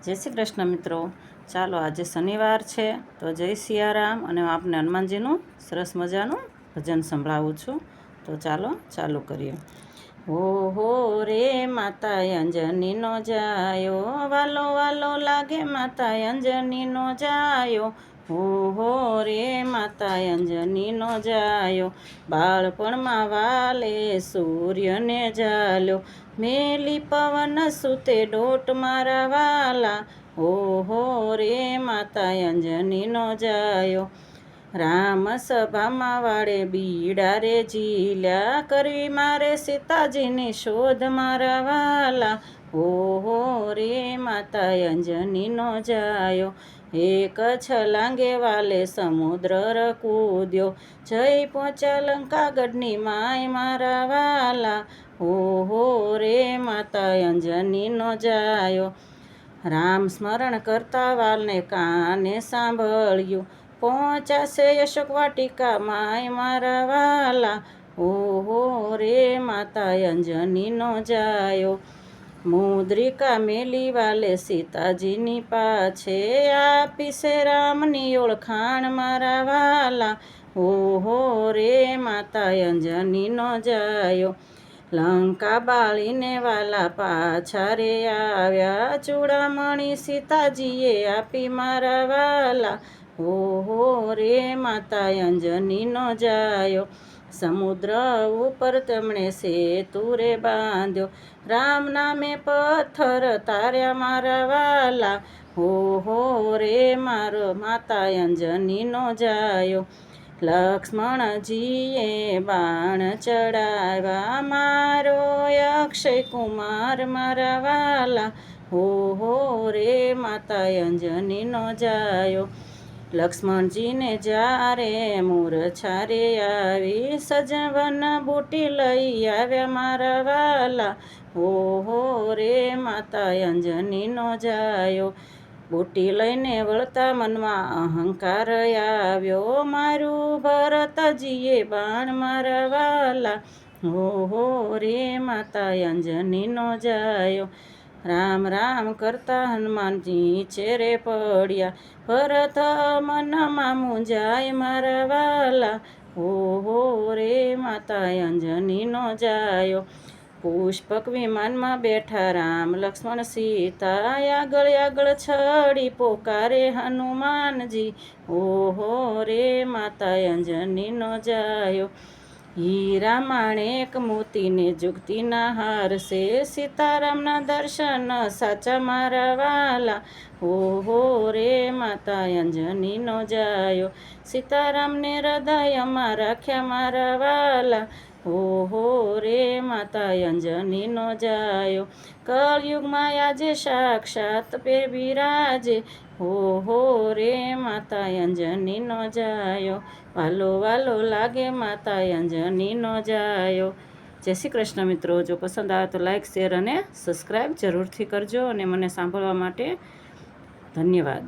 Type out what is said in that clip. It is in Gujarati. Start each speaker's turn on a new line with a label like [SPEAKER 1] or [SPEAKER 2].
[SPEAKER 1] જય શ્રી કૃષ્ણ મિત્રો। ચાલો આજે શનિવાર છે તો જય સિયારામ અને આપને હનુમાનજીનું સરસ મજાનું ભજન સંભળાવું છું। તો ચાલો ચાલુ કરીએ। હો રે માતા અંજનીનો જાયો, વાલો વાલો લાગે માતા અંજનીનો જાયો। હો રે માતા અંજનીનો જાયો, બાળપણમાં વાલે સૂર્યને જાલ્યો। મેલી પવન સૂતે ડોટ મારા વાલા, હો રે માતા અંજનીનો જાયો। રામ સભામાં વાળે બીડા રે ઝીલ્યા, કરવી મારે સીતાજીની શોધ મારા વાલા। હો રે માતા અંજનીનો જાયો, એક છલાંગે વાલે સમુદ્ર કૂદ્યો, જઈ પહોંચ્યા લંકાગઢની માય મારા વાલા। હો રે માતા અંજનીનો જાયો, રામ સ્મરણ કરતા વાલને કાને સાંભળ્યું, પહોંચાશે અશોક વાટિકા માય મારા વાલા। હો રે માતા અંજનીનો જાયો, મુદ્રિકા મેલી વાલે સીતાજીની પાછે, આપી છે રામની ઓળખાણ મારા વાલા। હો રે માતા અંજનીનો જાયો, લંકા બાળીને વાલા પાછા રે આવ્યા, ચૂડામણી સીતાજીએ આપી મારા વાલા। હો રે માતા અંજનીનો જાયો, સમુદ્ર ઉપર તેમણે સેતુ રે બાંધ્યો, રામ નામે પથ્થર તાર્યા મારા વાલા। હો રે મારો માતા અંજનીનો જાયો, લક્ષ્મણજીએ બાણ ચડાવ્યા, મારો અક્ષય કુમાર મારા વાલા। હો રે માતા અંજનીનો જાયો, લક્ષ્મણજીને જ્યારે મૂર્છા રે આવી, સજવન બુટી લઈ આવ્યા મારા વાલા। હો રે માતા અંજનીનો જાયો, બુટી લઈને વળતા મનમાં અહંકાર આવ્યો, મારું ભરતજીએ બાણ મારા વાલા। હો રે માતા અંજનીનો જાયો, રામ રામ કરતા હનુમાનજી ચેરે પડ્યા, ભરત મનમાં મૂંઝાય મારા વાલા। હો રે માતા અંજનીનો જાયો, પુષ્પક વિમાનમાં બેઠા રામ લક્ષ્મણ સીતા, આગળ આગળ છડી પોકારે હનુમાનજી। હો રે માતા અંજનીનો જાયો, હીરા માણેક મોતીને જુગતીના હાર છે, સીતારામના દર્શન સાચા મારા વાલા। હો રે માતા અંજનીનો જાયો, સીતારામને હૃદયમાં રાખ્યા મારા વાલા। હો રે માતા અંજનીનો જાયો, કળયુગમાં આજે સાક્ષાત પે બિરાજે। હો રે માતા અંજનીનો જાયો, વાલો વાલો લાગે માતા અંજનીનો જાયો। જય શ્રી કૃષ્ણ મિત્રો। જો પસંદ આવે તો લાઈક શેર અને સબસ્ક્રાઈબ જરૂરથી કરજો અને મને સાંભળવા માટે ધન્યવાદ।